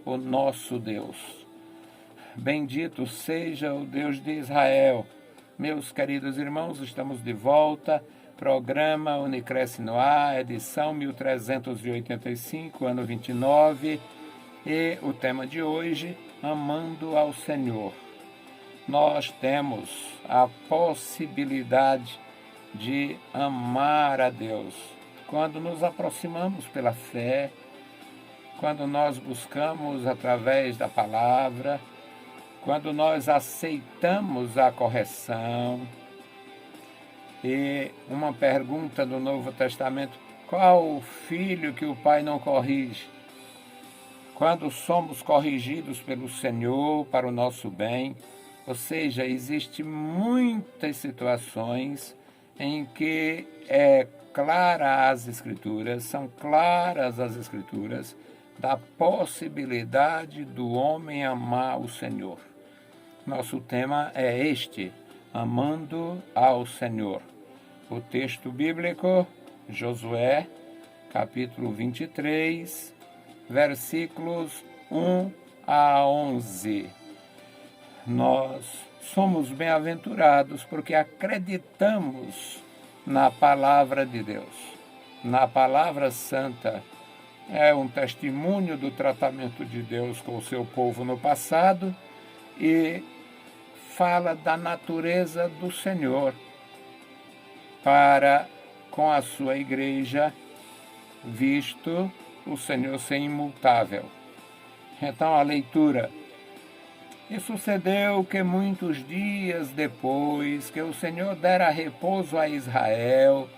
o nosso Deus. Bendito seja o Deus de Israel. Meus queridos irmãos, estamos de volta. Programa Unicresce no Ar, edição 1385, ano 29. E o tema de hoje, amando ao Senhor. Nós temos a possibilidade de amar a Deus quando nos aproximamos pela fé, quando nós buscamos através da palavra, quando nós aceitamos a correção. E uma pergunta do Novo Testamento: qual o filho que o pai não corrige? Quando somos corrigidos pelo Senhor para o nosso bem, ou seja, existem muitas situações em que são claras as Escrituras da possibilidade do homem amar o Senhor. Nosso tema é este: amando ao Senhor. O texto bíblico, Josué, capítulo 23, versículos 1 a 11. Nós somos bem-aventurados porque acreditamos na palavra de Deus, na palavra santa. É um testemunho do tratamento de Deus com o seu povo no passado e fala da natureza do Senhor para com a sua igreja, visto o Senhor ser imutável. Então a leitura: E sucedeu que muitos dias depois que o Senhor dera repouso a Israel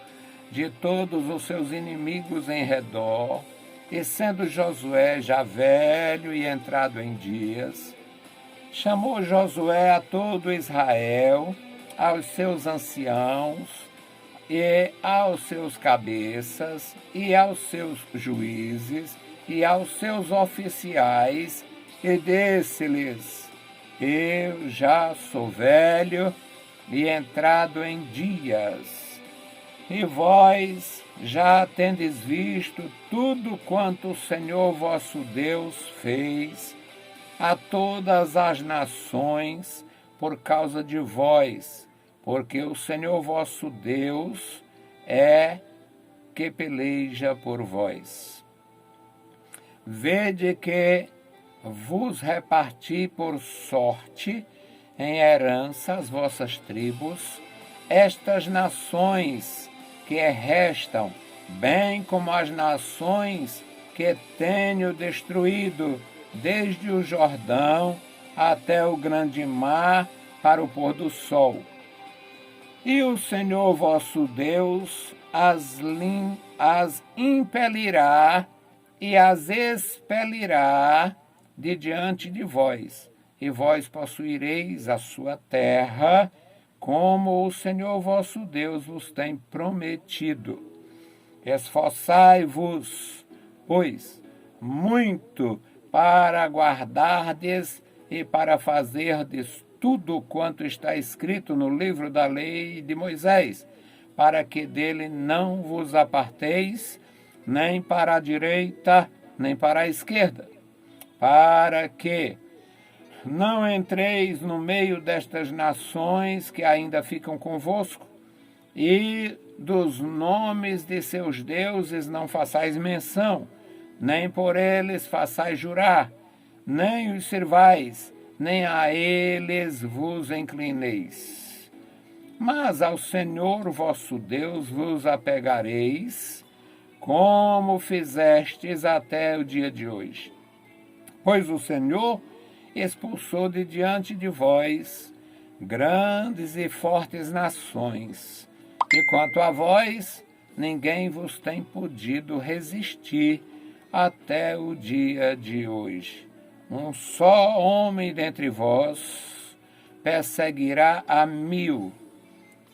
de todos os seus inimigos em redor, e sendo Josué já velho e entrado em dias, chamou Josué a todo Israel, aos seus anciãos, e aos seus cabeças, e aos seus juízes, e aos seus oficiais, e disse-lhes: Eu já sou velho e entrado em dias, e vós já tendes visto tudo quanto o Senhor vosso Deus fez a todas as nações por causa de vós, porque o Senhor vosso Deus é que peleja por vós. Vede que vos reparti por sorte em herança as vossas tribos, estas nações que restam, bem como as nações que tenho destruído, desde o Jordão até o grande mar, para o pôr do sol. E o Senhor vosso Deus as impelirá e as expelirá de diante de vós, e vós possuireis a sua terra, como o Senhor vosso Deus vos tem prometido. Esforçai-vos, pois, muito para guardardes e para fazerdes tudo quanto está escrito no livro da lei de Moisés, para que dele não vos aparteis, nem para a direita, nem para a esquerda, para que não entreis no meio destas nações que ainda ficam convosco, e dos nomes de seus deuses não façais menção, nem por eles façais jurar, nem os servais, nem a eles vos inclineis. Mas ao Senhor vosso Deus vos apegareis, como fizestes até o dia de hoje. Pois o Senhor expulsou de diante de vós grandes e fortes nações, e quanto a vós, ninguém vos tem podido resistir até o dia de hoje. Um só homem dentre vós perseguirá a 1000,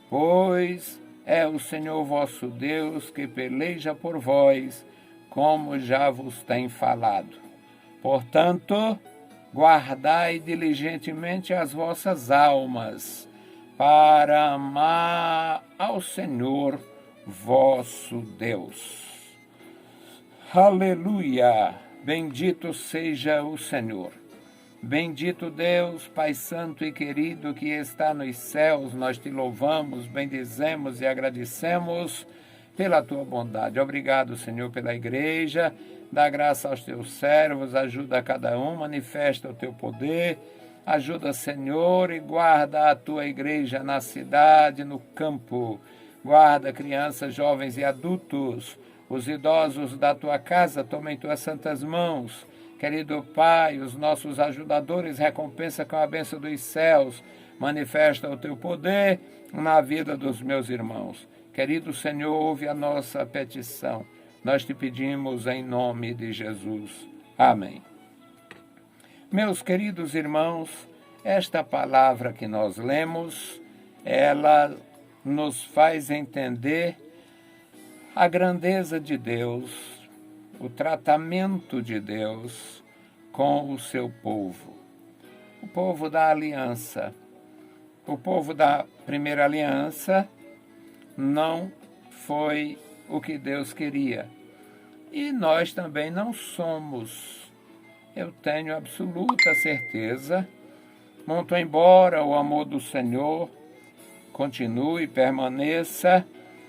pois é o Senhor vosso Deus que peleja por vós, como já vos tem falado. Portanto, guardai diligentemente as vossas almas, para amar ao Senhor vosso Deus. Aleluia! Bendito seja o Senhor. Bendito Deus, Pai Santo e querido que está nos céus, nós te louvamos, bendizemos e agradecemos pela tua bondade. Obrigado, Senhor, pela igreja. Dá graça aos teus servos, ajuda a cada um, manifesta o teu poder. Ajuda, Senhor, e guarda a tua igreja na cidade, no campo. Guarda crianças, jovens e adultos. Os idosos da tua casa, toma em tuas santas mãos. Querido Pai, os nossos ajudadores, recompensa com a bênção dos céus. Manifesta o teu poder na vida dos meus irmãos. Querido Senhor, ouve a nossa petição. Nós te pedimos em nome de Jesus. Amém. Meus queridos irmãos, esta palavra que nós lemos, ela nos faz entender a grandeza de Deus, o tratamento de Deus com o seu povo. O povo da aliança. O povo da primeira aliança não foi o que Deus queria. E nós também não somos. Eu tenho absoluta certeza. Muito embora o amor do Senhor continue, permaneça,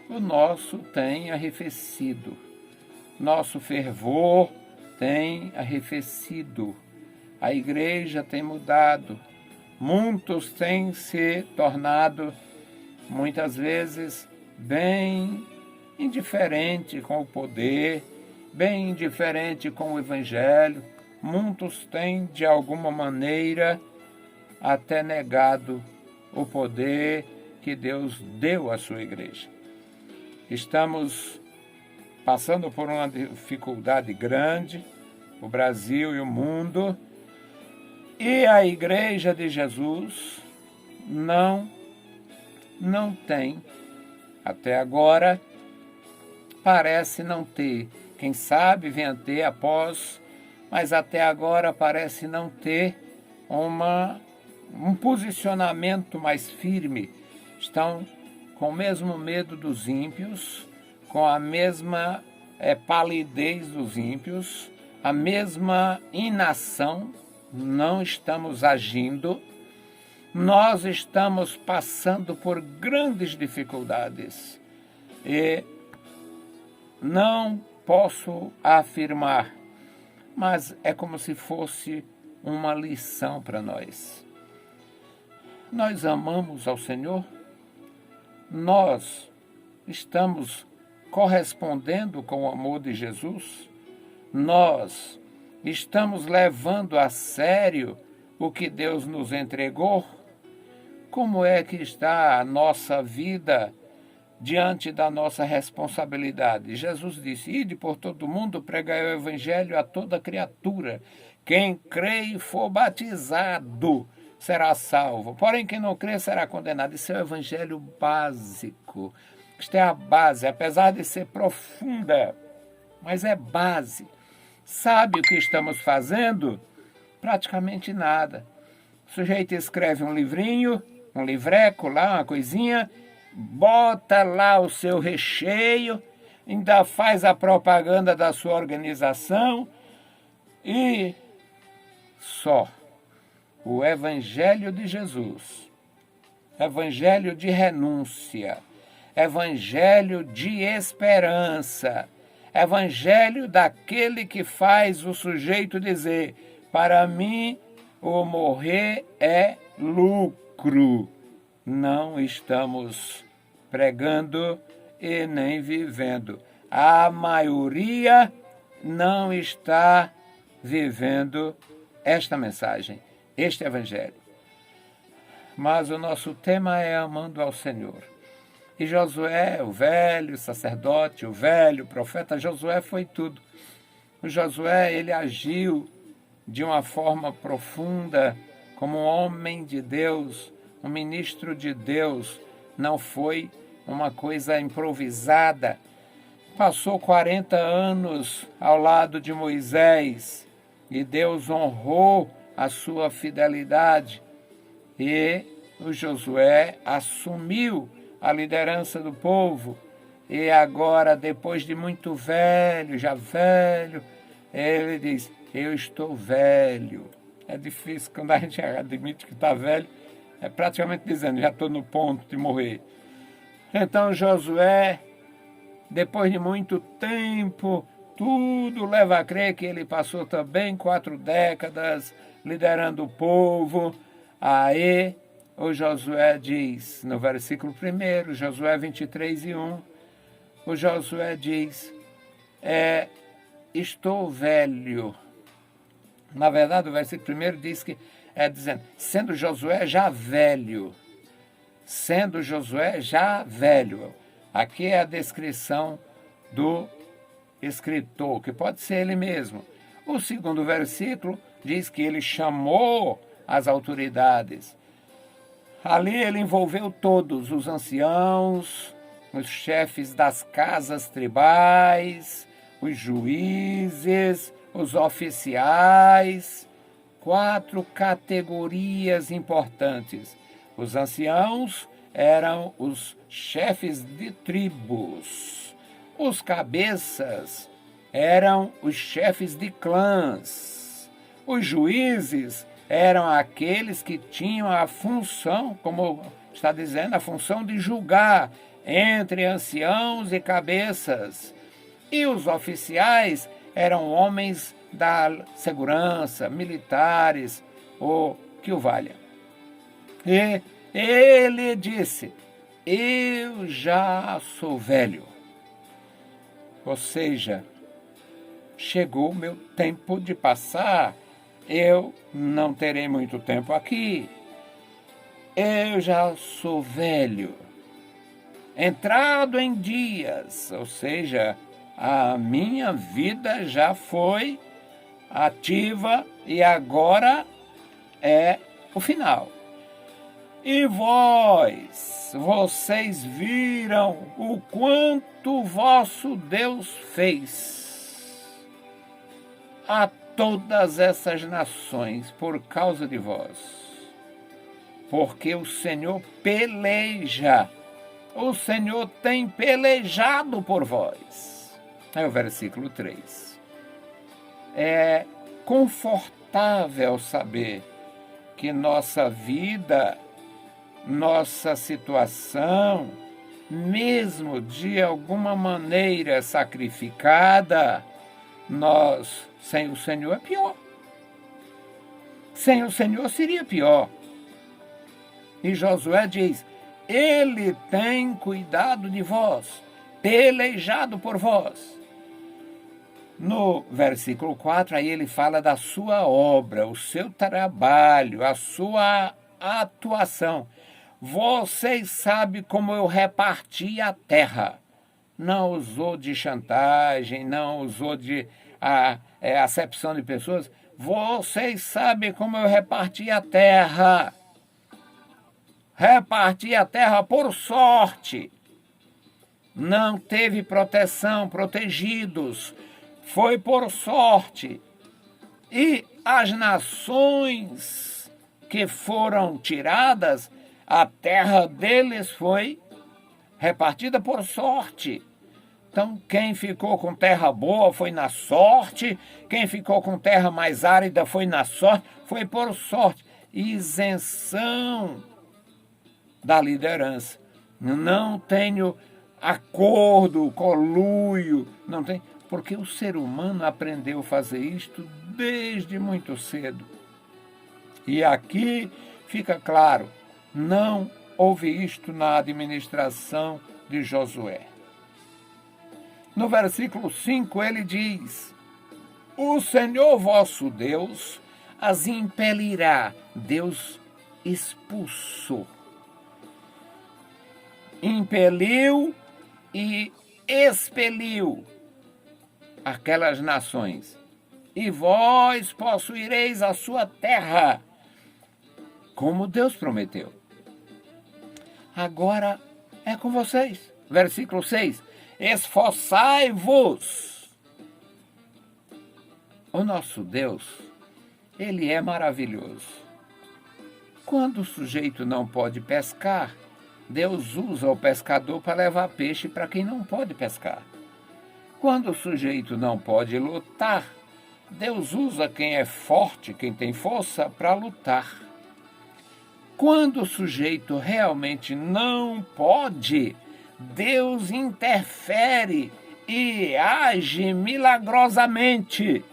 o nosso tem arrefecido. Nosso fervor tem arrefecido. A igreja tem mudado. Muitos têm se tornado, muitas vezes, bem indiferente com o poder, bem indiferente com o evangelho. Muitos têm, de alguma maneira, até negado o poder que Deus deu à sua igreja. Estamos passando por uma dificuldade grande, o Brasil e o mundo, e a Igreja de Jesus não tem, até agora, parece não ter. Quem sabe venha ter após, mas até agora parece não ter um posicionamento mais firme. Estão com o mesmo medo dos ímpios, com a mesma palidez dos ímpios, a mesma inação, não estamos agindo. Nós estamos passando por grandes dificuldades e não posso afirmar, mas é como se fosse uma lição para nós. Nós amamos ao Senhor? Nós estamos correspondendo com o amor de Jesus? Nós estamos levando a sério o que Deus nos entregou? Como é que está a nossa vida diante da nossa responsabilidade? Jesus disse: ide por todo mundo, pregai o evangelho a toda criatura. Quem crê e for batizado será salvo, porém quem não crê será condenado. Isso é o evangelho básico. Isto é a base, apesar de ser profunda, mas é base. Sabe o que estamos fazendo? Praticamente nada. O sujeito escreve um livrinho, um livreco lá, uma coisinha, bota lá o seu recheio, ainda faz a propaganda da sua organização e só. O Evangelho de Jesus, Evangelho de renúncia, Evangelho de esperança, Evangelho daquele que faz o sujeito dizer: para mim o morrer é lucro. Não estamos pregando e nem vivendo. A maioria não está vivendo esta mensagem, este Evangelho. Mas o nosso tema é amando ao Senhor. E Josué, o velho sacerdote, o velho profeta, Josué foi tudo. O Josué, ele agiu de uma forma profunda, como um homem de Deus, um ministro de Deus. Não foi uma coisa improvisada. Passou 40 anos ao lado de Moisés e Deus honrou a sua fidelidade. E o Josué assumiu a liderança do povo. E agora, depois de muito velho, já velho, Ele diz, eu estou velho. É difícil, quando a gente admite que está velho, é praticamente dizendo, já estou no ponto de morrer. Então Josué, depois de muito tempo, tudo leva a crer que ele passou também 4 décadas liderando o povo. Aí o Josué diz, no versículo 1, Josué 23:1, o Josué diz, estou velho. Na verdade, o versículo 1 diz que, dizendo, sendo Josué já velho. Sendo Josué já velho. Aqui é a descrição do escritor, que pode ser ele mesmo. O segundo versículo diz que ele chamou as autoridades. Ali ele envolveu todos, os anciãos, os chefes das casas tribais, os juízes, os oficiais, 4 categorias importantes. Os anciãos eram os chefes de tribos. Os cabeças eram os chefes de clãs. Os juízes eram aqueles que tinham a função, como está dizendo, a função de julgar entre anciãos e cabeças. E os oficiais eram homens da segurança, militares, ou que o valha. E ele disse, eu já sou velho. Ou seja, chegou o meu tempo de passar, eu não terei muito tempo aqui. Eu já sou velho, entrado em dias, ou seja, a minha vida já foi ativa e agora é o final. E vocês viram o quanto vosso Deus fez a todas essas nações por causa de vós. Porque o Senhor peleja, o Senhor tem pelejado por vós. É o versículo 3. É confortável saber que nossa vida, nossa situação, mesmo de alguma maneira sacrificada, sem o Senhor é pior. Sem o Senhor seria pior. E Josué diz, ele tem cuidado de vós, pelejado por vós. No versículo 4, aí ele fala da sua obra, o seu trabalho, a sua atuação. Vocês sabem como eu reparti a terra. Não usou de chantagem, não usou de acepção de pessoas. Vocês sabem como eu reparti a terra. Reparti a terra por sorte. Não teve proteção, protegidos. Foi por sorte. E as nações que foram tiradas, a terra deles foi repartida por sorte. Então, quem ficou com terra boa foi na sorte, quem ficou com terra mais árida foi na sorte, foi por sorte. Isenção da liderança. Não tenho acordo, conluio, não tem, porque o ser humano aprendeu a fazer isto desde muito cedo. E aqui fica claro, não houve isto na administração de Josué. No versículo 5 ele diz, o Senhor vosso Deus as impelirá. Deus expulsou. Impeliu e expeliu aquelas nações. E vós possuireis a sua terra, como Deus prometeu. Agora é com vocês. Versículo 6. Esforçai-vos. O nosso Deus, ele é maravilhoso. Quando o sujeito não pode pescar, Deus usa o pescador para levar peixe para quem não pode pescar. Quando o sujeito não pode lutar, Deus usa quem é forte, quem tem força, para lutar. Quando o sujeito realmente não pode, Deus interfere e age milagrosamente.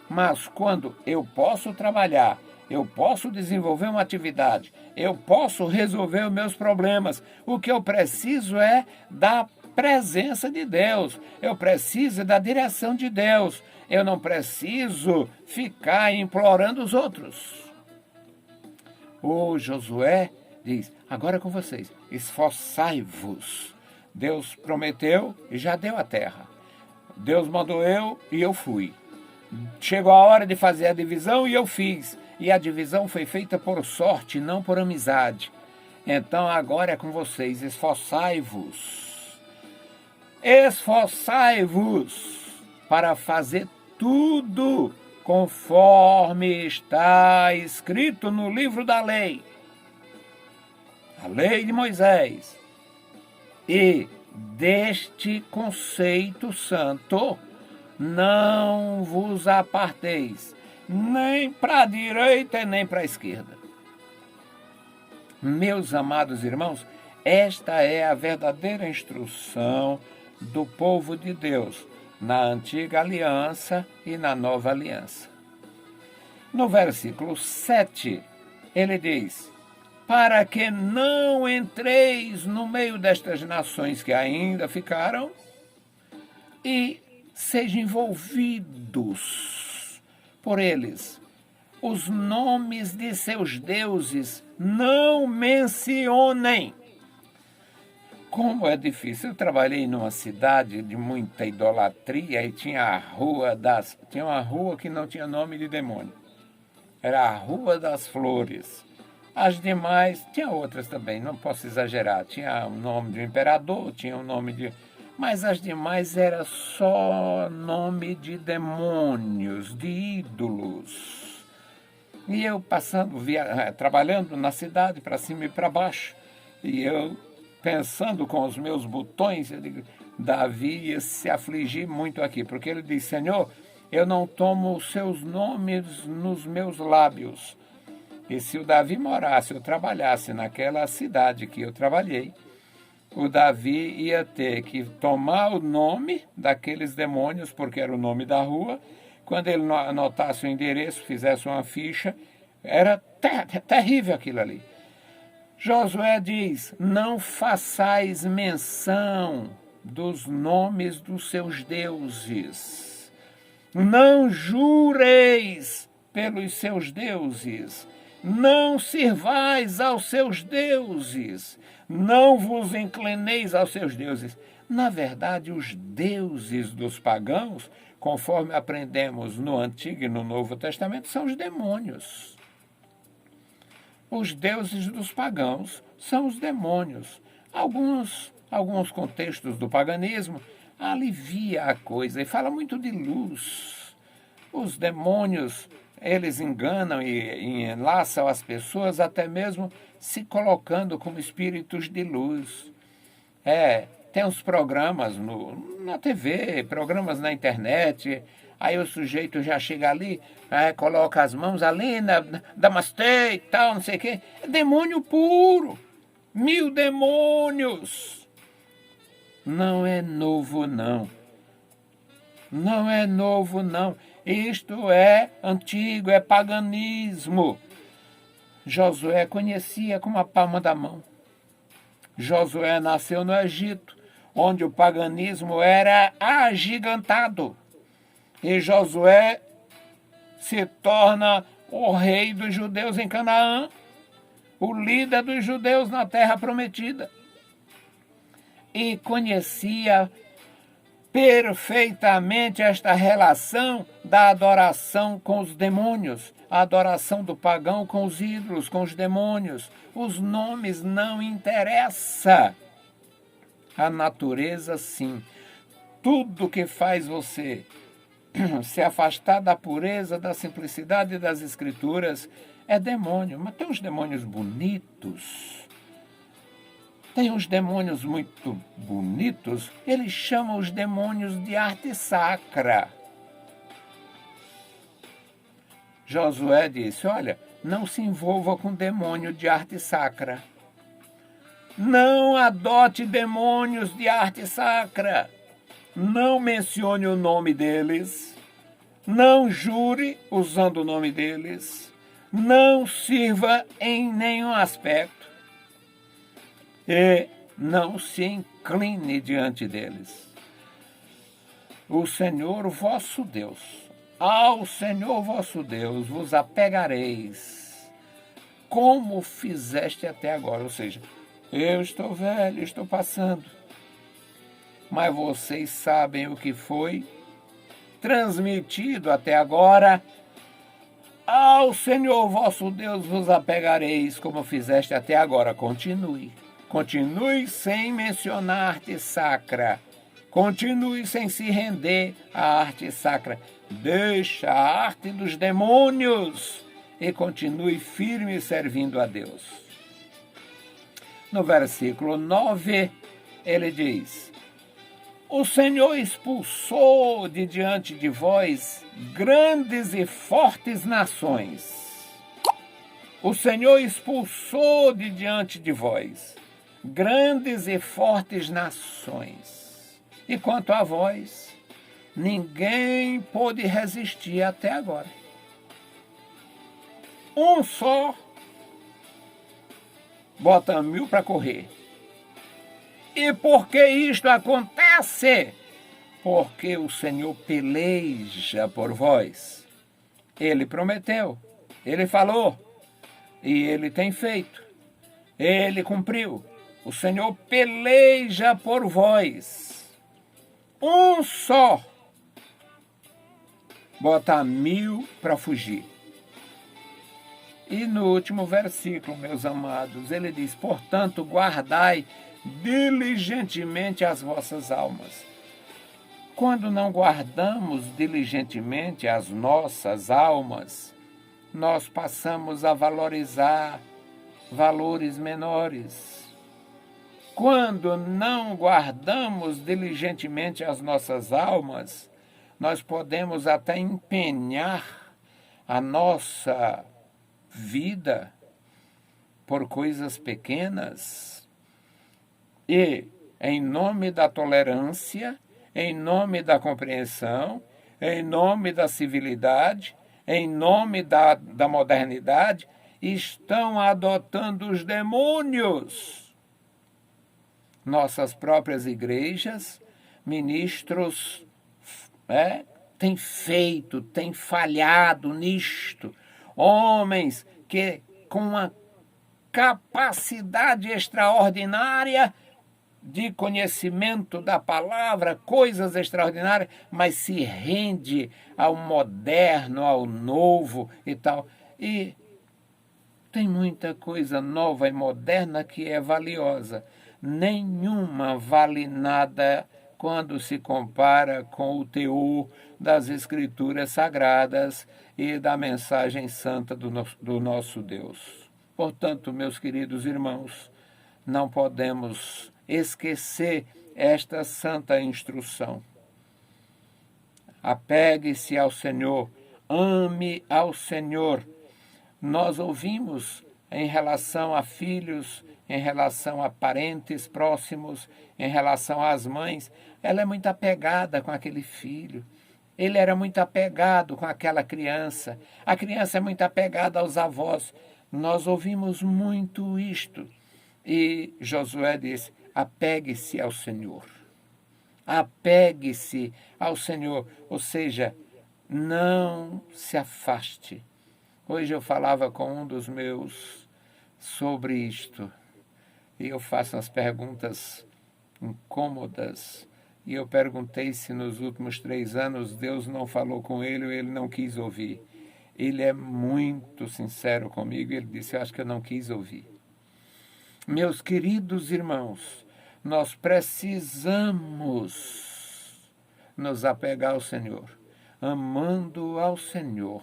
Mas quando eu posso trabalhar, eu posso desenvolver uma atividade, eu posso resolver os meus problemas, o que eu preciso é da presença de Deus, eu preciso da direção de Deus, eu não preciso ficar implorando os outros. O Josué diz, agora é com vocês, esforçai-vos. Deus prometeu e já deu a terra. Deus mandou eu e eu fui. Chegou a hora de fazer a divisão e eu fiz. E a divisão foi feita por sorte, não por amizade. Então agora é com vocês, esforçai-vos. Esforçai-vos para fazer tudo conforme está escrito no livro da lei. A lei de Moisés. E deste conceito santo não vos aparteis, nem para a direita nem para a esquerda. Meus amados irmãos, esta é a verdadeira instrução do povo de Deus, na antiga aliança e na nova aliança. No versículo 7, ele diz, para que não entreis no meio destas nações que ainda ficaram e sejam envolvidos por eles. Os nomes de seus deuses não mencionem. Como é difícil. Eu trabalhei numa cidade de muita idolatria e tinha uma rua que não tinha nome de demônio. Era a Rua das Flores. As demais, tinha outras também, não posso exagerar. Tinha o nome de um imperador, tinha o nome de... Mas as demais era só nome de demônios, de ídolos. E eu trabalhando na cidade, para cima e para baixo, e eu pensando com os meus botões, eu digo, Davi ia se afligir muito aqui, porque ele diz, Senhor, eu não tomo os seus nomes nos meus lábios. E se o Davi morasse ou trabalhasse naquela cidade que eu trabalhei, o Davi ia ter que tomar o nome daqueles demônios, porque era o nome da rua. Quando ele anotasse o endereço, fizesse uma ficha, era terrível aquilo ali. Josué diz, não façais menção dos nomes dos seus deuses. Não jureis pelos seus deuses. Não sirvais aos seus deuses. Não vos inclineis aos seus deuses. Na verdade, os deuses dos pagãos, conforme aprendemos no Antigo e no Novo Testamento, são os demônios. Os deuses dos pagãos são os demônios. Alguns contextos do paganismo alivia a coisa e fala muito de luz. Os demônios, eles enganam e enlaçam as pessoas até mesmo se colocando como espíritos de luz. Tem uns programas na TV, programas na internet, aí o sujeito já chega ali, coloca as mãos ali, namastê e tal, não sei o quê. É demônio puro, 1000 demônios. Não é novo, não. Não é novo, não. Isto é antigo, é paganismo. Josué conhecia como a palma da mão. Josué nasceu no Egito, onde o paganismo era agigantado. E Josué se torna o rei dos judeus em Canaã, o líder dos judeus na terra prometida. E conhecia perfeitamente esta relação da adoração com os demônios, a adoração do pagão com os ídolos, com os demônios. Os nomes não interessam. A natureza, sim. Tudo que faz você se afastar da pureza, da simplicidade das escrituras é demônio. Mas tem uns demônios bonitos. Tem uns demônios muito bonitos, eles chamam os demônios de arte sacra. Josué disse: olha, não se envolva com demônio de arte sacra. Não adote demônios de arte sacra. Não mencione o nome deles. Não jure usando o nome deles. Não sirva em nenhum aspecto. E não se incline diante deles. O Senhor vosso Deus, ao Senhor vosso Deus vos apegareis, como fizeste até agora. Ou seja, eu estou velho, estou passando, mas vocês sabem o que foi transmitido até agora. Ao Senhor vosso Deus vos apegareis, como fizeste até agora. Continue. Continue sem mencionar arte sacra. Continue sem se render à arte sacra. Deixa a arte dos demônios e continue firme servindo a Deus. No versículo 9, ele diz: o Senhor expulsou de diante de vós grandes e fortes nações. O Senhor expulsou de diante de vós grandes e fortes nações. E quanto a vós, ninguém pôde resistir até agora. Um só bota 1000 para correr. E por que isto acontece? Porque o Senhor peleja por vós. Ele prometeu, ele falou, e ele tem feito. Ele cumpriu. O Senhor peleja por vós. Um só bota 1000 para fugir. E no último versículo, meus amados, ele diz: portanto, guardai diligentemente as vossas almas. Quando não guardamos diligentemente as nossas almas, nós passamos a valorizar valores menores. Quando não guardamos diligentemente as nossas almas, nós podemos até empenhar a nossa vida por coisas pequenas e, em nome da tolerância, em nome da compreensão, em nome da civilidade, em nome da modernidade, estão adotando os demônios. Nossas próprias igrejas, ministros têm feito, têm falhado nisto. Homens que com uma capacidade extraordinária de conhecimento da palavra, coisas extraordinárias, mas se rende ao moderno, ao novo e tal. E tem muita coisa nova e moderna que é valiosa. Nenhuma vale nada quando se compara com o teor das Escrituras Sagradas e da mensagem santa do nosso Deus. Portanto, meus queridos irmãos, não podemos esquecer esta santa instrução. Apegue-se ao Senhor, ame ao Senhor. Nós ouvimos em relação a filhos, em relação a parentes próximos, em relação às mães, ela é muito apegada com aquele filho. Ele era muito apegado com aquela criança. A criança é muito apegada aos avós. Nós ouvimos muito isto. E Josué disse: apegue-se ao Senhor. Apegue-se ao Senhor. Ou seja, não se afaste. Hoje eu falava com um dos meus sobre isto. E eu faço as perguntas incômodas. E eu perguntei se nos últimos 3 anos Deus não falou com ele ou ele não quis ouvir. Ele é muito sincero comigo. Ele disse: eu acho que eu não quis ouvir. Meus queridos irmãos, nós precisamos nos apegar ao Senhor, amando ao Senhor.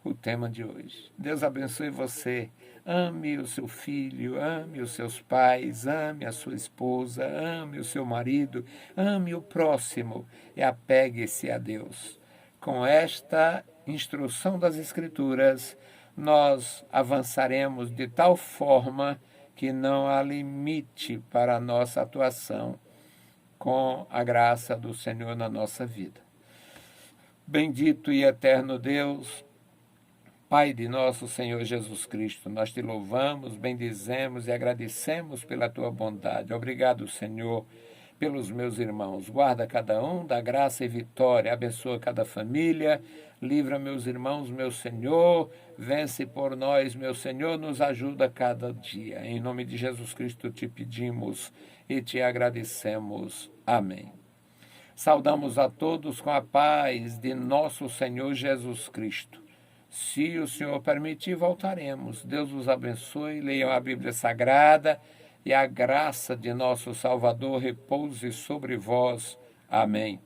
O tema de hoje. Deus abençoe você. Ame o seu filho, ame os seus pais, ame a sua esposa, ame o seu marido, ame o próximo e apegue-se a Deus. Com esta instrução das Escrituras, nós avançaremos de tal forma que não há limite para a nossa atuação com a graça do Senhor na nossa vida. Bendito e eterno Deus, Pai de nosso Senhor Jesus Cristo, nós te louvamos, bendizemos e agradecemos pela tua bondade. Obrigado, Senhor, pelos meus irmãos. Guarda cada um, dá graça e vitória, abençoa cada família, livra meus irmãos, meu Senhor, vence por nós, meu Senhor, nos ajuda cada dia. Em nome de Jesus Cristo te pedimos e te agradecemos. Amém. Saudamos a todos com a paz de nosso Senhor Jesus Cristo. Se o Senhor permitir, voltaremos. Deus os abençoe, leiam a Bíblia Sagrada e a graça de nosso Salvador repouse sobre vós. Amém.